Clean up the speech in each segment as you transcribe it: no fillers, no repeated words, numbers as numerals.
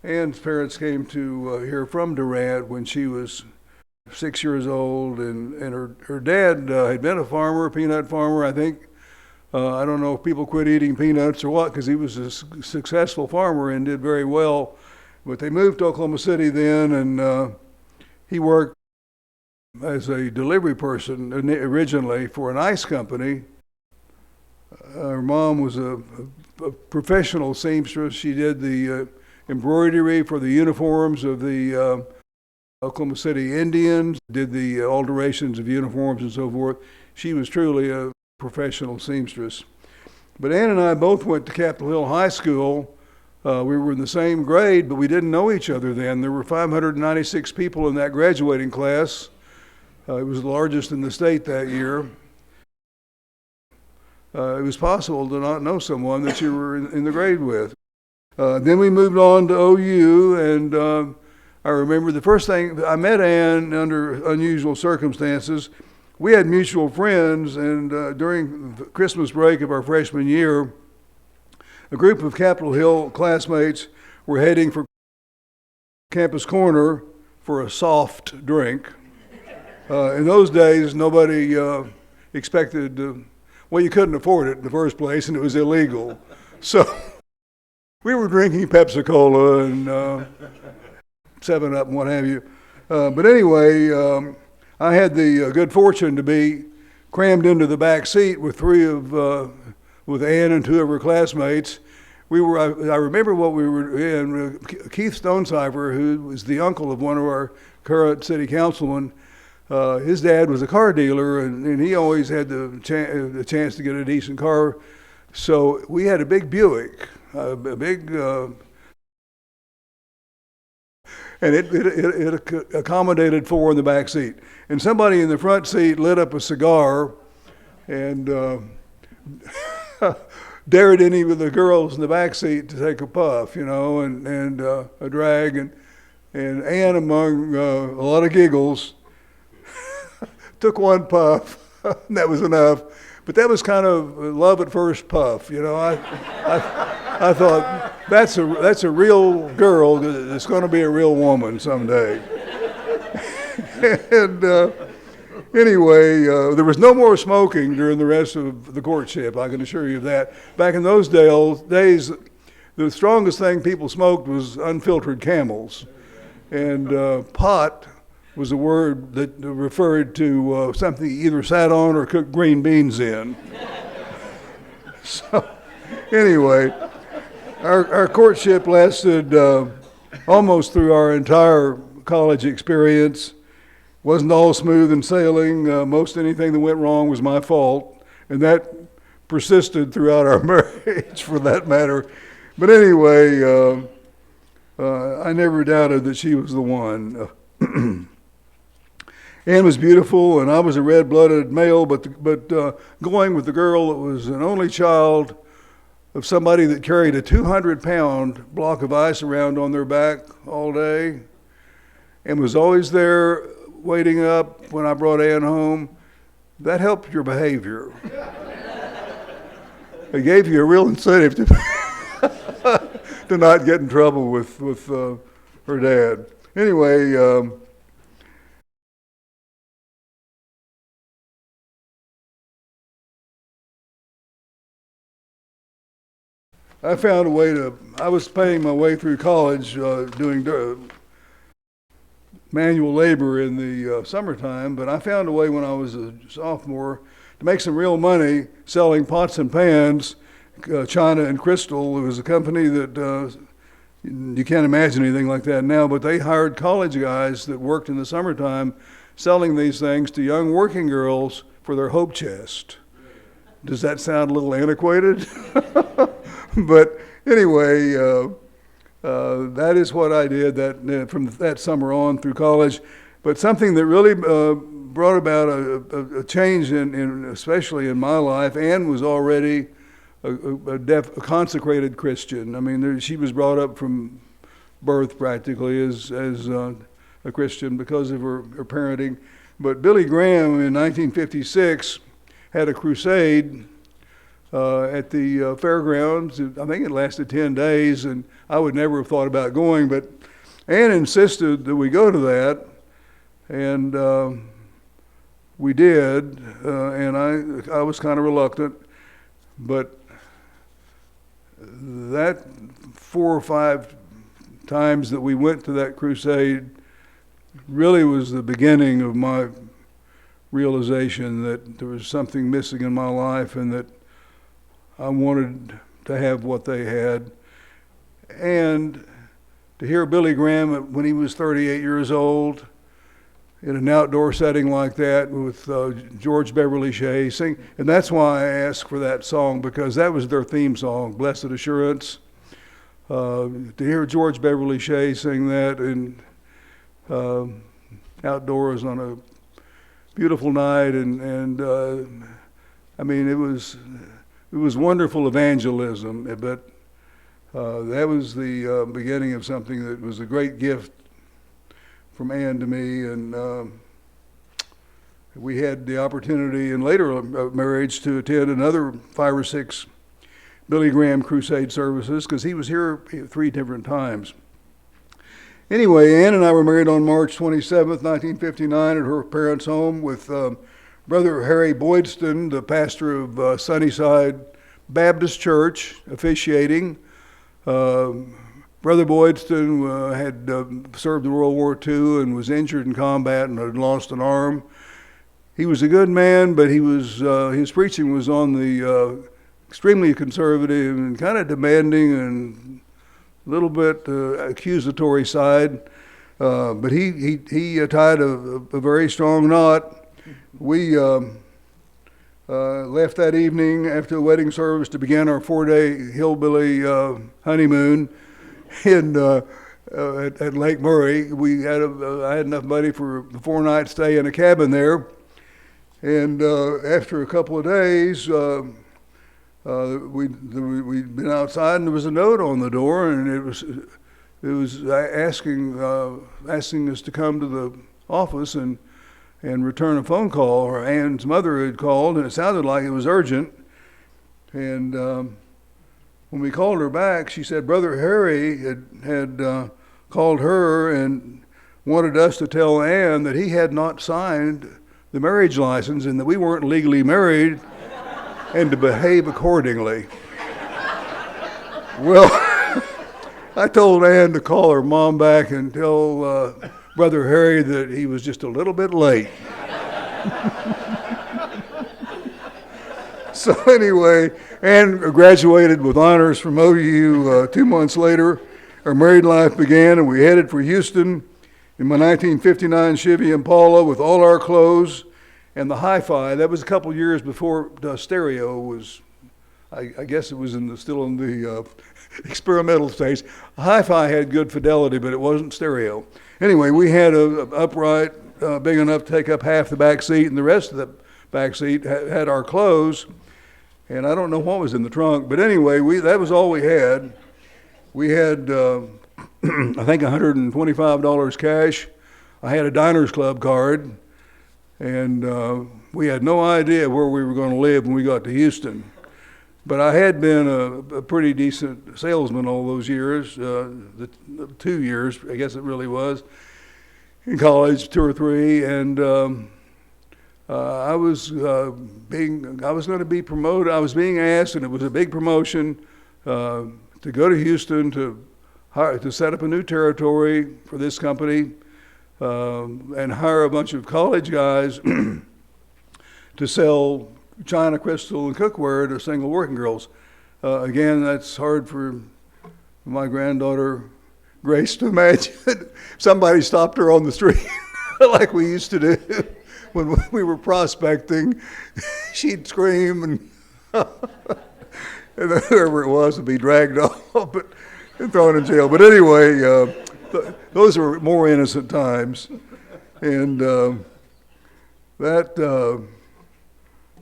Ann's parents came to here from Durant when she was 6 years old, and her dad had been a farmer, a peanut farmer, I think. I don't know if people quit eating peanuts or what, because he was a successful farmer and did very well. But they moved to Oklahoma City then, and he worked as a delivery person originally for an ice company. Her mom was a professional seamstress. She did the embroidery for the uniforms of the Oklahoma City Indians, did the alterations of uniforms and so forth. She was truly a professional seamstress. But Ann and I both went to Capitol Hill High School. We were in the same grade, but we didn't know each other then. There were 596 people in that graduating class. It was the largest in the state that year. It was possible to not know someone that you were in the grade with. Then we moved on to OU, and I remember the first thing, I met Ann under unusual circumstances. We had mutual friends, and during the Christmas break of our freshman year, a group of Capitol Hill classmates were heading for Campus Corner for a soft drink. In those days, nobody expected well, you couldn't afford it in the first place, and it was illegal. So we were drinking Pepsi-Cola and 7-Up and what have you. But anyway, I had the good fortune to be crammed into the back seat with with Ann and two of her classmates. I remember what we were in. Keith Stonecipher, who was the uncle of one of our current city councilmen, his dad was a car dealer, and he always had the chance to get a decent car. So we had a big Buick, a big, and it accommodated four in the back seat. And somebody in the front seat lit up a cigar and dared any of the girls in the back seat to take a puff, and a drag. And Ann, among a lot of giggles, took one puff, and that was enough. But that was kind of love at first puff, I thought that's a real girl that's going to be a real woman someday. And anyway, there was no more smoking during the rest of the courtship. I can assure you of that. Back in those days, the strongest thing people smoked was unfiltered Camels, and pot was a word that referred to something you either sat on or cooked green beans in. So, anyway, our courtship lasted almost through our entire college experience. Wasn't all smooth and sailing. Most anything that went wrong was my fault, and that persisted throughout our marriage, for that matter. But anyway, I never doubted that she was the one. Ann was beautiful, and I was a red-blooded male, but going with the girl that was an only child of somebody that carried a 200-pound block of ice around on their back all day and was always there waiting up when I brought Ann home, that helped your behavior. It gave you a real incentive to not get in trouble with her dad. Anyway, I found a way I was paying my way through college doing manual labor in the summertime, but I found a way when I was a sophomore to make some real money selling pots and pans, china and crystal. It was a company that you can't imagine anything like that now, but they hired college guys that worked in the summertime selling these things to young working girls for their hope chest. Does that sound a little antiquated? But anyway, that is what I did from that summer on through college. But something that really brought about a change, especially in my life. Ann was already a consecrated Christian. I mean, she was brought up from birth practically as a Christian because of her parenting. But Billy Graham in 1956 had a crusade at the fairgrounds. I think it lasted 10 days, and I would never have thought about going, but Ann insisted that we go to that, and we did, and I was kind of reluctant, but that 4 or 5 times that we went to that crusade really was the beginning of my realization that there was something missing in my life and that I wanted to have what they had. And to hear Billy Graham when he was 38 years old in an outdoor setting like that with George Beverly Shea sing, and that's why I asked for that song, because that was their theme song, Blessed Assurance. To hear George Beverly Shea sing that in outdoors on a beautiful night, and I mean, it was wonderful evangelism, but that was the beginning of something that was a great gift from Ann to me, and we had the opportunity in later marriage to attend another 5 or 6 Billy Graham crusade services, because he was here 3 different times. Anyway, Ann and I were married on March 27th, 1959 at her parents' home with Brother Harry Boydston, the pastor of Sunnyside Baptist Church, officiating. Brother Boydston had served in World War II and was injured in combat and had lost an arm. He was a good man, but his preaching was on the extremely conservative and kind of demanding and a little bit accusatory side. But he tied a very strong knot. We left that evening after the wedding service to begin our 4-day hillbilly honeymoon at Lake Murray. I had enough money for a 4-night stay in a cabin there, and after a couple of days, we'd been outside, and there was a note on the door, and it was asking us to come to the office and return a phone call. Or Ann's mother had called, and it sounded like it was urgent. And when we called her back, she said Brother Harry had called her and wanted us to tell Ann that he had not signed the marriage license and that we weren't legally married, and to behave accordingly. Well, I told Ann to call her mom back and tell Brother Harry that he was just a little bit late. So anyway, Ann graduated with honors from OU 2 months later. Our married life began, and we headed for Houston in my 1959 Chevy Impala with all our clothes and the hi-fi. That was a couple years before the stereo was, I guess it was still in the experimental stage. Hi-fi had good fidelity, but it wasn't stereo. Anyway, we had an upright big enough to take up half the back seat, and the rest of the back seat had our clothes. And I don't know what was in the trunk, but anyway, that was all we had. We had, I think, $125 cash. I had a Diners Club card, and we had no idea where we were going to live when we got to Houston. But I had been a pretty decent salesman all those years, the 2 years, I guess it really was, in college, 2 or 3, and I was going to be promoted. I was being asked, and it was a big promotion, to go to Houston to set up a new territory for this company, and hire a bunch of college guys to sell china, crystal, and cookware to single working girls. Again, that's hard for my granddaughter Grace to imagine. Somebody stopped her on the street like we used to do when we were prospecting. She'd scream, and whoever it was would be dragged off and thrown in jail. But anyway, those were more innocent times. And that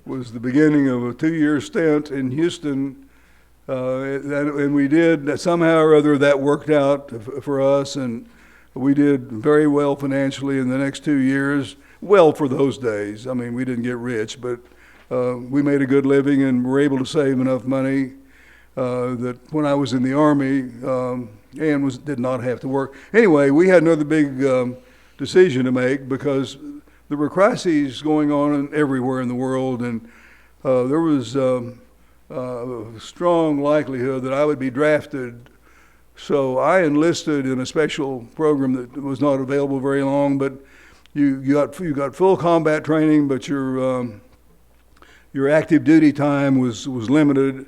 was the beginning of a 2-year stint in Houston. And we did, somehow or other, that worked out for us, and we did very well financially in the next 2 years. Well, for those days. I mean, we didn't get rich, but we made a good living and were able to save enough money that when I was in the Army, Ann did not have to work. Anyway, we had another big decision to make because there were crises going on everywhere in the world, and there was a strong likelihood that I would be drafted. So I enlisted in a special program that was not available very long, but you got full combat training, but your active duty time was limited,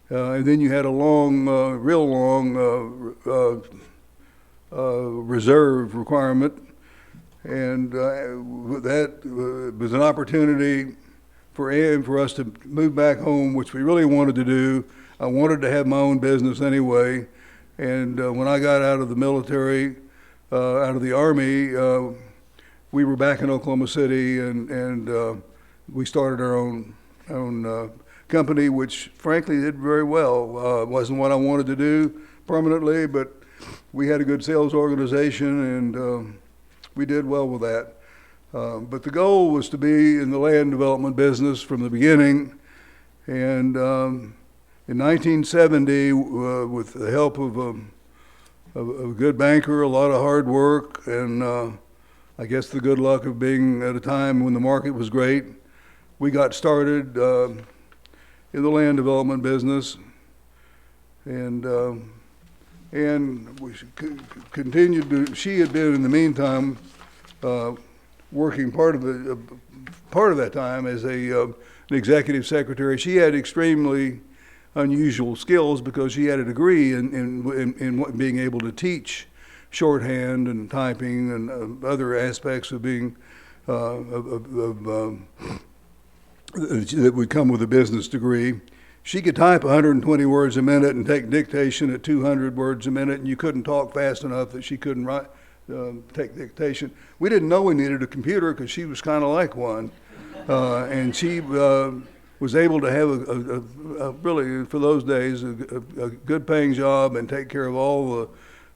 and then you had a long, real long reserve requirement, and that was an opportunity for Ann for us to move back home, which we really wanted to do. I wanted to have my own business anyway, and when I got out of the military, out of the Army, we were back in Oklahoma City, and we started our own company, which frankly did very well. It wasn't what I wanted to do permanently, but we had a good sales organization, and we did well with that. But the goal was to be in the land development business from the beginning, and in 1970, with the help of a good banker, a lot of hard work, and I guess the good luck of being at a time when the market was great, we got started in the land development business, and we continued to. She had been in the meantime working part of that time as an executive secretary. She had extremely unusual skills because she had a degree in being able to teach shorthand and typing and other aspects of being that would come with a business degree. She could type 120 words a minute and take dictation at 200 words a minute, and you couldn't talk fast enough that she couldn't take dictation. We didn't know we needed a computer because she was kind of like one, and she was able to have a really, for those days, a good paying job and take care of all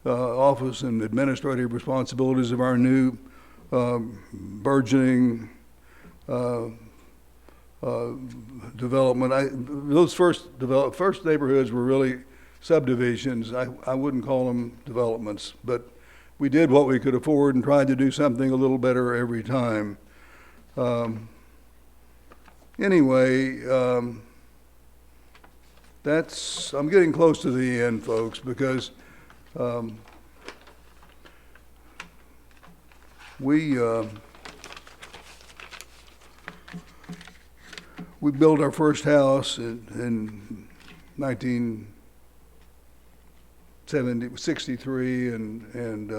the office and administrative responsibilities of our new burgeoning development. Those first neighborhoods were really subdivisions. I wouldn't call them developments, but we did what we could afford and tried to do something a little better every time. Anyway, I'm getting close to the end, folks, because we built our first house in 1963, and in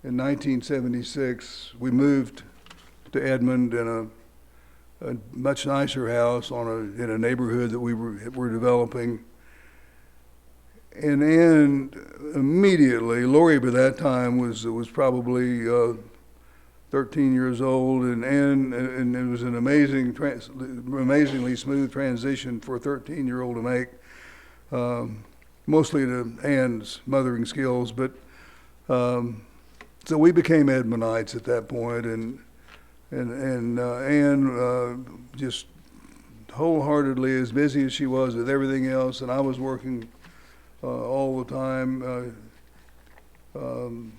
1976 we moved to Edmond in a much nicer house in a neighborhood that we were developing. And immediately, Lori by that time was probably 13 years old, and it was an amazingly smooth transition for a 13-year-old to make, mostly to Ann's mothering skills. But so we became Edmondites at that point, and Ann just wholeheartedly, as busy as she was with everything else, and I was working all the time.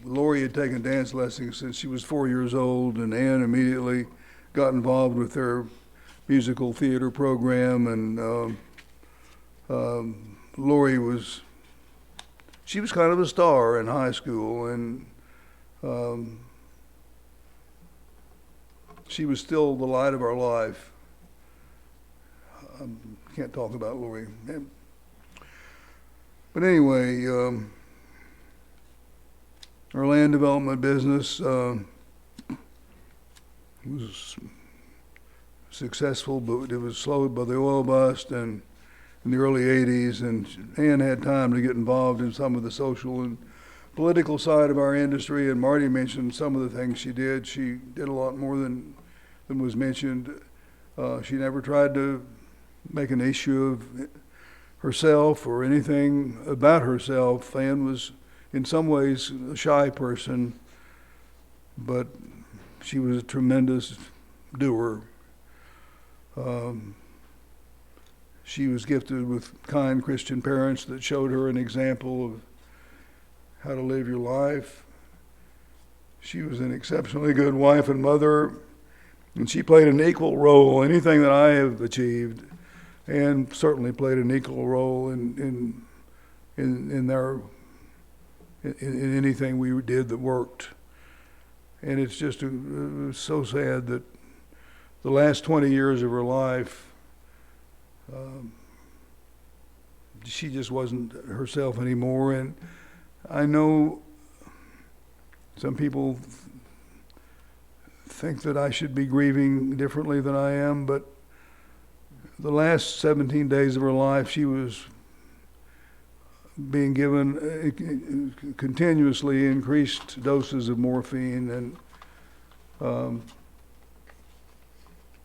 Lori had taken dance lessons since she was 4 years old, and Ann immediately got involved with their musical theater program, and Lori was kind of a star in high school, and she was still the light of our life. Can't talk about Lori. But anyway, our land development business was successful, but it was slowed by the oil bust and in the early 80s, and Ann had time to get involved in some of the social and political side of our industry, and Marty mentioned some of the things she did. She did a lot more than was mentioned. She never tried to make an issue of herself or anything about herself. Ann was in some ways a shy person, but she was a tremendous doer. Um, she was gifted with kind Christian parents that showed her an example of how to live your life. She was an exceptionally good wife and mother, and she played an equal role. Anything that I have achieved, and certainly played an equal role in anything we did that worked. And it's just it was so sad that the last 20 years of her life, she just wasn't herself anymore. And I know some people think that I should be grieving differently than I am, but the last 17 days of her life, she was being given continuously increased doses of morphine, and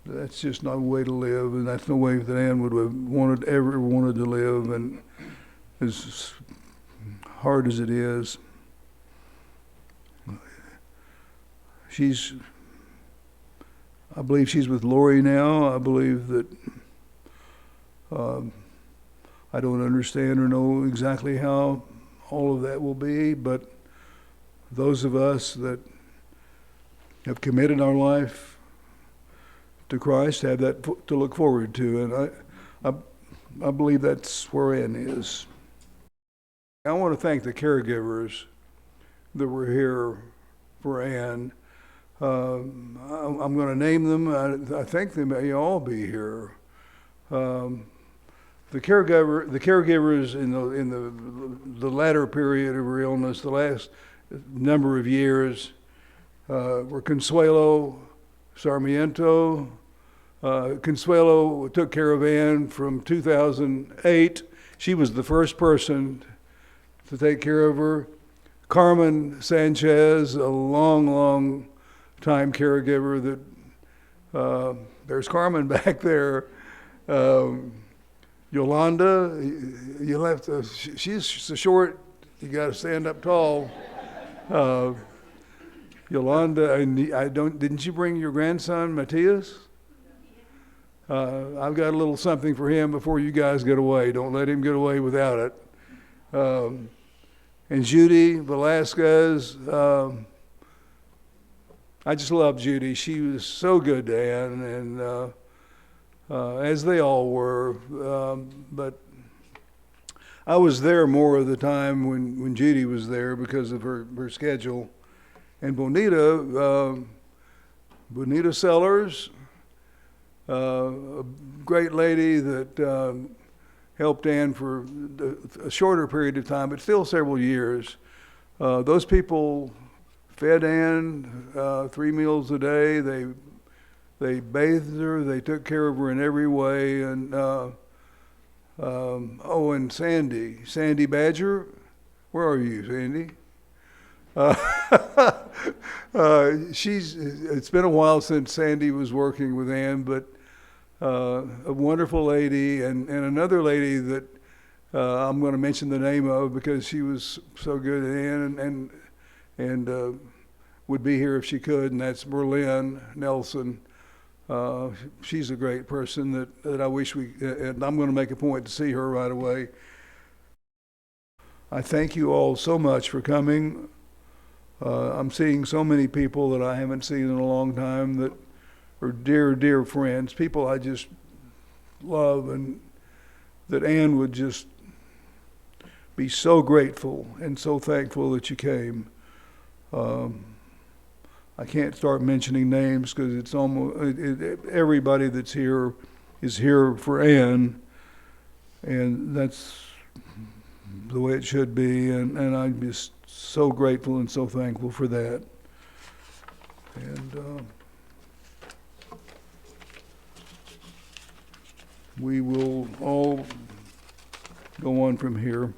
that's just not a way to live, and that's no way that Ann would have ever wanted to live, and as hard as it is, I believe she's with Lori now. I believe that I don't understand or know exactly how all of that will be, but those of us that have committed our life to Christ have that to look forward to, and I believe that's where Ann is. I want to thank the caregivers that were here for Ann. I'm going to name them. I think they may all be here. The caregivers in the latter period of her illness, the last number of years, were Consuelo Sarmiento. Consuelo took care of Ann from 2008. She was the first person to take care of her. Carmen Sanchez, a long time caregiver that, there's Carmen back there. Yolanda, you'll have to, she's so short, you got to stand up tall. Yolanda, didn't you bring your grandson, Matthias? I've got a little something for him before you guys get away. Don't let him get away without it. And Judy Velasquez, I just love Judy. She was so good to Ann, and as they all were. But I was there more of the time when Judy was there because of her schedule. And Bonita Sellers, a great lady that helped Ann for a shorter period of time, but still several years. Those people fed Ann 3 meals a day. They bathed her. They took care of her in every way. And and Sandy Badger, where are you, Sandy? It's been a while since Sandy was working with Ann, but a wonderful lady, and another lady that I'm going to mention the name of because she was so good at Ann and would be here if she could, and that's Berlin Nelson. She's a great person that I wish and I'm going to make a point to see her right away. I thank you all so much for coming. I'm seeing so many people that I haven't seen in a long time that are dear friends, people I just love, and that Ann would just be so grateful and so thankful that you came. I can't start mentioning names because it's almost everybody that's here is here for Ann, and that's the way it should be, and I'm just so grateful and so thankful for that. And we will all go on from here.